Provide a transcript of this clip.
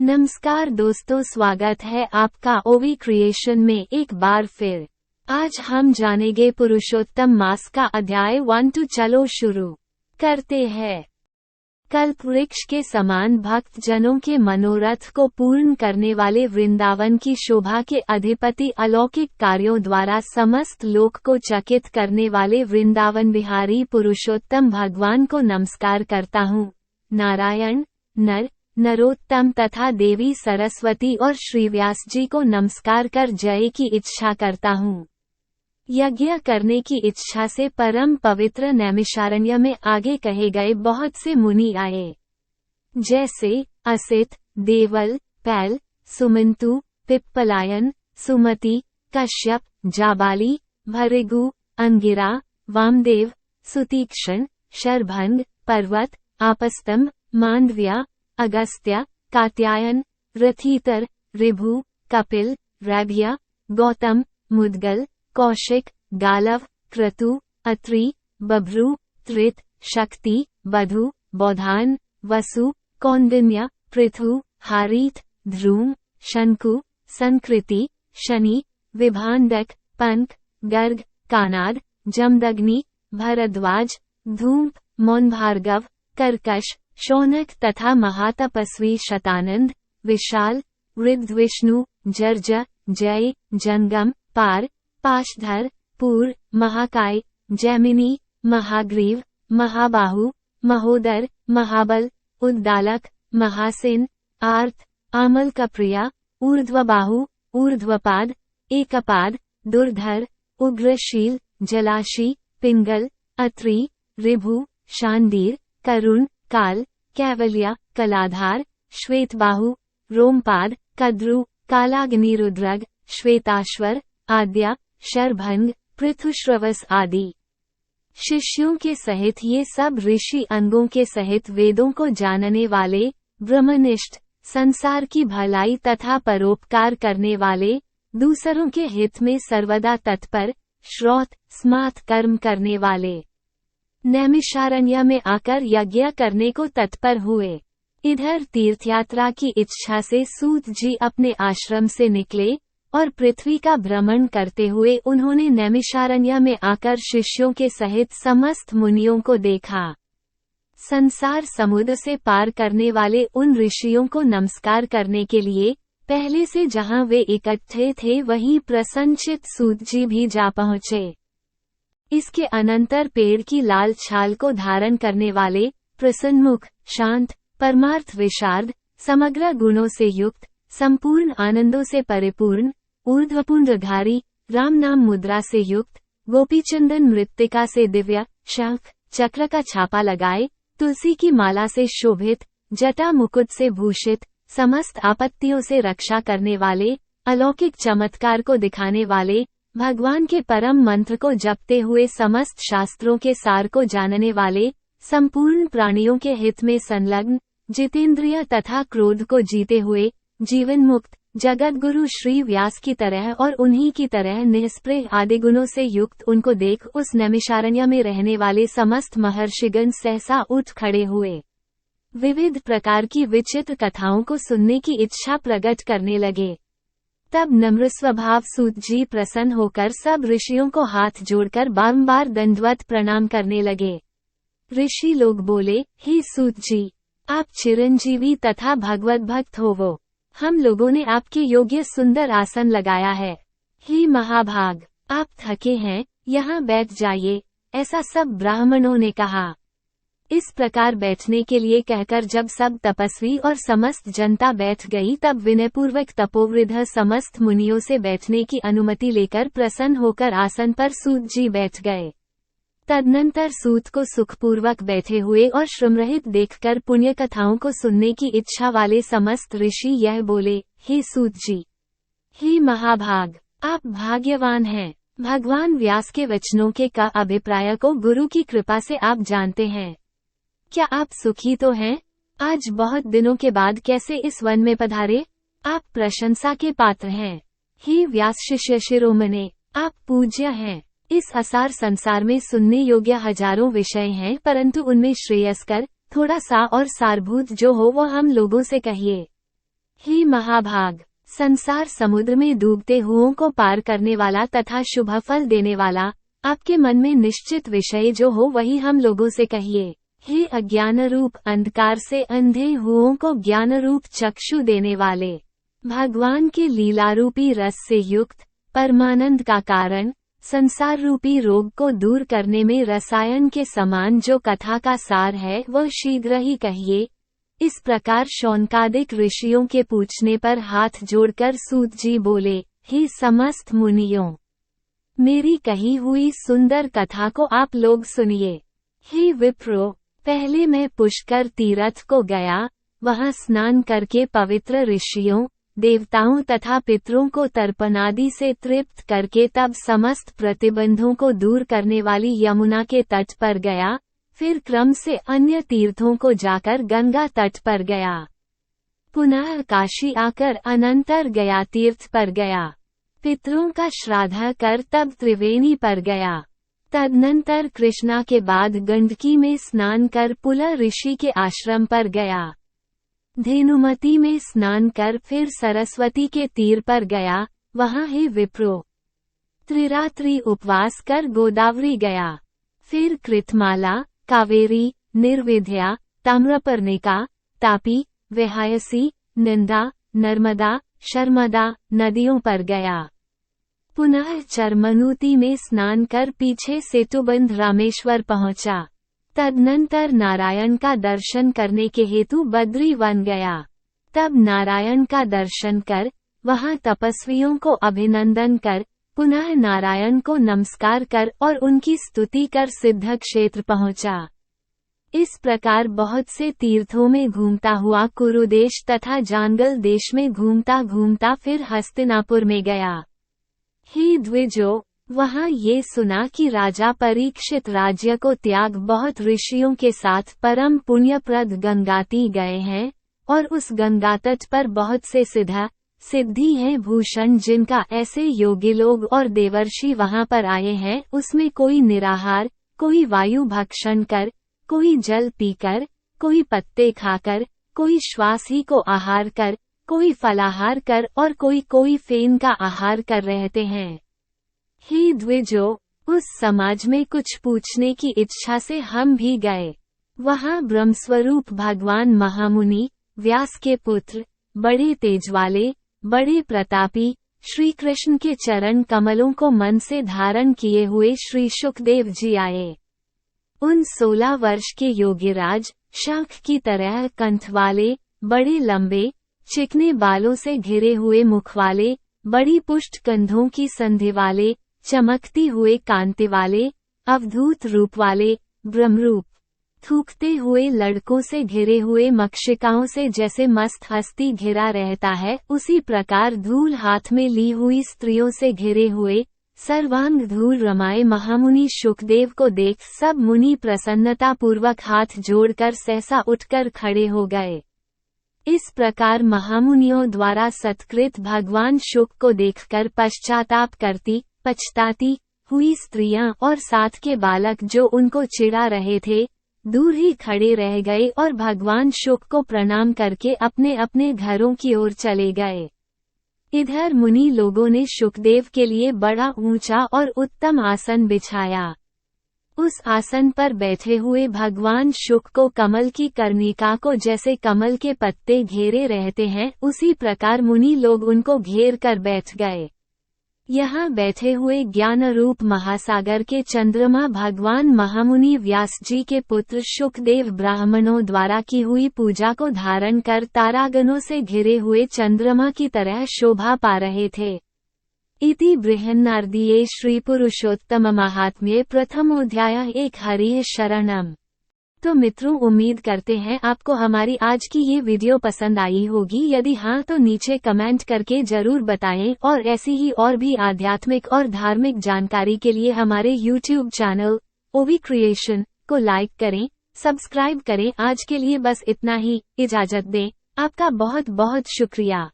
नमस्कार दोस्तों, स्वागत है आपका ओवी क्रिएशन में एक बार फिर। आज हम जानेंगे पुरुषोत्तम मास का अध्याय 1 2। चलो शुरू करते हैं। कल्प वृक्ष के समान भक्त जनों के मनोरथ को पूर्ण करने वाले वृंदावन की शोभा के अधिपति, अलौकिक कार्यों द्वारा समस्त लोक को चकित करने वाले वृंदावन बिहारी पुरुषोत्तम भगवान को नमस्कार करता हूँ। नारायण, नर, नरोत्तम तथा देवी सरस्वती और श्री व्यास जी को नमस्कार कर जय की इच्छा करता हूँ। यज्ञ करने की इच्छा से परम पवित्र नैमिषारण्य में आगे कहे गए बहुत से मुनि आए, जैसे असित, देवल, पैल, सुमंतु, पिप्पलायन, सुमति, कश्यप, जाबाली, भृगु, अंगिरा, वामदेव, सुतीक्ष्ण, शरभंग, पर्वत, आपस्तंभ, मांडव्य, अगस्त्य, कात्यायन, रथीतर, ऋभु, कपिल, रैभ्य, गौतम, मुद्गल, कौशिक, गालव, क्रतु, अत्रि, बभ्रु, त्रित, शक्ति, बधु, बौधान, वसु, कौंडिन्य, पृथु, हारीत, ध्रुम, शंकु, संकृति, शनि, विभांडक, पंक, गर्ग, कानाद, जमदग्नि, भरद्वाज, धूप, मौन, भार्गव, कर्कश, शौनक तथा महातपस्वी शतानंद, विशाल, वृद्धविष्णु, जर्ज, जय, जंगम, पार, पाशधर, पूर, महाकाय, जैमिनी, महाग्रीव, महाबाहु, महोदर, महाबल, उद्दालक, महासेन, आर्त, आमल कप्रिया, ऊर्ध्वबाहु, ऊर्ध्वपाद, एकपाद, दुर्धर, उग्रशील, जलाशी, पिंगल, अत्रि, ऋभु, शांडीर, करुण, काल, कैवल्य, कलाधार, श्वेतबाहु, रोमपाद, कद्रु, कालाग्निरुद्रग, श्वेताश्वर, आद्या, शरभंग, पृथुश्रवस आदि। शिष्यों के सहित ये सब ऋषि अंगों के सहित वेदों को जानने वाले, ब्रह्मनिष्ठ, संसार की भलाई तथा परोपकार करने वाले, दूसरों के हित में सर्वदा तत्पर, श्रौत, स्मार्त कर्म करने वाले, नैमिषारण्य में आकर यज्ञ करने को तत्पर हुए। इधर तीर्थयात्रा की इच्छा से सूत जी अपने आश्रम से निकले और पृथ्वी का भ्रमण करते हुए उन्होंने नैमिषारण्य में आकर शिष्यों के सहित समस्त मुनियों को देखा। संसार समुद्र से पार करने वाले उन ऋषियों को नमस्कार करने के लिए पहले से जहां वे इकट्ठे थे वहीं प्रसन्नचित्त सूत जी भी जा पहुँचे। इसके अनंतर पेड़ की लाल छाल को धारण करने वाले, प्रसन्नमुख, शांत, परमार्थ विशारद, समग्र गुणों से युक्त, संपूर्ण आनंदों से परिपूर्ण, ऊर्ध्वपुंड्रधारी, राम नाम मुद्रा से युक्त, गोपीचंदन मृत्तिका से दिव्य, शंख चक्र का छापा लगाए, तुलसी की माला से शोभित, जटा मुकुट से भूषित, समस्त आपत्तियों से रक्षा करने वाले, अलौकिक चमत्कार को दिखाने वाले, भगवान के परम मंत्र को जपते हुए समस्त शास्त्रों के सार को जानने वाले, संपूर्ण प्राणियों के हित में संलग्न, जितेंद्रिय तथा क्रोध को जीते हुए, जीवन मुक्त, जगत गुरु श्री व्यास की तरह और उन्हीं की तरह निष्प्रह आदि गुणों से युक्त उनको देख उस नैमिषारण्य में रहने वाले समस्त महर्षिगण सहसा उठ खड़े हुए। विविध प्रकार की विचित्र कथाओं को सुनने की इच्छा प्रकट करने लगे। तब नम्र स्वभाव सूत जी प्रसन्न होकर सब ऋषियों को हाथ जोड़कर बारंबार दंडवत प्रणाम करने लगे। ऋषि लोग बोले, हे सूत जी, आप चिरंजीवी तथा भगवत भक्त होवो। हम लोगों ने आपके योग्य सुंदर आसन लगाया है। हे महाभाग, आप थके हैं, यहाँ बैठ जाइए, ऐसा सब ब्राह्मणों ने कहा। इस प्रकार बैठने के लिए कहकर जब सब तपस्वी और समस्त जनता बैठ गई तब विनयपूर्वक तपोवृद्ध समस्त मुनियों से बैठने की अनुमति लेकर प्रसन्न होकर आसन पर सूत जी बैठ गए। तदनंतर सूत को सुखपूर्वक बैठे हुए और श्रमरहित देखकर पुण्य कथाओं को सुनने की इच्छा वाले समस्त ऋषि यह बोले, हे सूत जी, हे महाभाग, आप भाग्यवान हैं। भगवान व्यास के वचनों के का अभिप्राय को गुरु की कृपा से आप जानते हैं। क्या आप सुखी तो हैं? आज बहुत दिनों के बाद कैसे इस वन में पधारे? आप प्रशंसा के पात्र हैं। हे व्यास शिष्य शिरोमणे, आप पूज्य हैं। इस असार संसार में सुनने योग्य हजारों विषय हैं, परंतु उनमें श्रेयस्कर, थोड़ा सा और सारभूत जो हो वो हम लोगों से कहिए। हे महाभाग, संसार समुद्र में डूबते हुओं को पार करने वाला तथा शुभ फल देने वाला, आपके मन में निश्चित विषय जो हो वही हम लोगों से कहिए। हे अज्ञान रूप अंधकार से अंधे हुओं को ज्ञान रूप चक्षु देने वाले, भगवान के लीला रूपी रस से युक्त परमानंद का कारण, संसार रूपी रोग को दूर करने में रसायन के समान जो कथा का सार है वह शीघ्र ही कहिए। इस प्रकार शौनकादिक ऋषियों के पूछने पर हाथ जोड़कर सूत जी बोले, हे समस्त मुनियों, मेरी कही हुई सुंदर कथा को आप लोग सुनिए। हे विप्रो, पहले मैं पुष्कर तीर्थ को गया, वहां स्नान करके पवित्र ऋषियों, देवताओं तथा पितरों को तर्पणादि से तृप्त करके तब समस्त प्रतिबंधों को दूर करने वाली यमुना के तट पर गया, फिर क्रम से अन्य तीर्थों को जाकर गंगा तट पर गया, पुनः काशी आकर अनंतर गया तीर्थ पर गया, पितरों का श्राद्ध कर तब त्रिवेणी पर गया, तदनंतर कृष्णा के बाद गंडकी में स्नान कर पुला ऋषि के आश्रम पर गया, धेनुमती में स्नान कर फिर सरस्वती के तीर पर गया, वहां हे विप्रो, त्रिरात्रि उपवास कर गोदावरी गया, फिर कृतमाला, कावेरी, निर्विद्या, ताम्रपर्णिका, तापी, वेहायसी, नंदा, नर्मदा, शर्मदा नदियों पर गया, पुनः चरमनूती में स्नान कर पीछे सेतुबंध रामेश्वर पहुंचा, तदनंतर नारायण का दर्शन करने के हेतु बद्री वन गया, तब नारायण का दर्शन कर वहां तपस्वियों को अभिनंदन कर पुनः नारायण को नमस्कार कर और उनकी स्तुति कर सिद्ध क्षेत्र पहुंचा। इस प्रकार बहुत से तीर्थों में घूमता हुआ कुरुदेश तथा जांगल देश में घूमता घूमता फिर हस्तिनापुर में गया। हे द्विजो, वहां ये सुना कि राजा परीक्षित राज्य को त्याग बहुत ऋषियों के साथ परम पुण्यप्रद गंगाती गए हैं, और उस गंगा तट पर बहुत से सिद्धि हैं भूषण जिनका ऐसे योगी लोग और देवर्षि वहां पर आए हैं, उसमें कोई निराहार, कोई वायु भक्षण कर, कोई जल पीकर, कोई पत्ते खाकर, कोई श्वास ही को आहार कर, कोई फलाहार कर और कोई फेन का आहार कर रहते हैं। हे द्विजो, उस समाज में कुछ पूछने की इच्छा से हम भी गए। वहां ब्रह्मस्वरूप भगवान महामुनि, व्यास के पुत्र, बड़े तेज वाले, बड़े प्रतापी, श्री कृष्ण के चरण कमलों को मन से धारण किए हुए श्री शुकदेव जी आए। उन 16 वर्ष के योगीराज, शंख की तरह कंठ वाले, बड़े लंबे, चिकने बालों से घिरे हुए मुख वाले, बड़ी पुष्ट कंधों की संधि वाले, चमकती हुए कांति वाले, अवधूत रूप वाले, ब्रह्मरूप, थूकते हुए लड़कों से घिरे हुए मक्षिकाओं से जैसे मस्त हस्ती घिरा रहता है, उसी प्रकार धूल हाथ में ली हुई स्त्रियों से घिरे हुए, सर्वांग धूल रमाए महामुनि शुकदेव को देख सब मुनि प्रसन्नता पूर्वक हाथ जोड़कर सहसा उठकर खड़े हो गए। इस प्रकार महामुनियों द्वारा सत्कृत भगवान शुक को देखकर पश्चाताप करती, पछताती हुई स्त्रियां और साथ के बालक जो उनको चिढ़ा रहे थे, दूर ही खड़े रह गए और भगवान शुक को प्रणाम करके अपने अपने घरों की ओर चले गए। इधर मुनि लोगों ने शुकदेव के लिए बड़ा ऊंचा और उत्तम आसन बिछाया। उस आसन पर बैठे हुए भगवान शुक को कमल की कर्णिका को जैसे कमल के पत्ते घेरे रहते हैं, उसी प्रकार मुनि लोग उनको घेर कर बैठ गए। यहाँ बैठे हुए ज्ञान रूप महासागर के चंद्रमा भगवान महामुनि व्यास जी के पुत्र शुकदेव ब्राह्मणों द्वारा की हुई पूजा को धारण कर तारागणों से घिरे हुए चंद्रमा की तरह शोभा पा रहे थे। इति बृहन्नारदीये श्री पुरुषोत्तम महात्म्ये प्रथमोऽध्यायः एक हरिः शरणम्। तो मित्रों, उम्मीद करते हैं आपको हमारी आज की ये वीडियो पसंद आई होगी। यदि हाँ तो नीचे कमेंट करके जरूर बताएं और ऐसी ही और भी आध्यात्मिक और धार्मिक जानकारी के लिए हमारे YouTube चैनल ओवी क्रिएशन को लाइक करें, सब्सक्राइब करें। आज के लिए बस इतना ही, इजाजत दें। आपका बहुत बहुत शुक्रिया।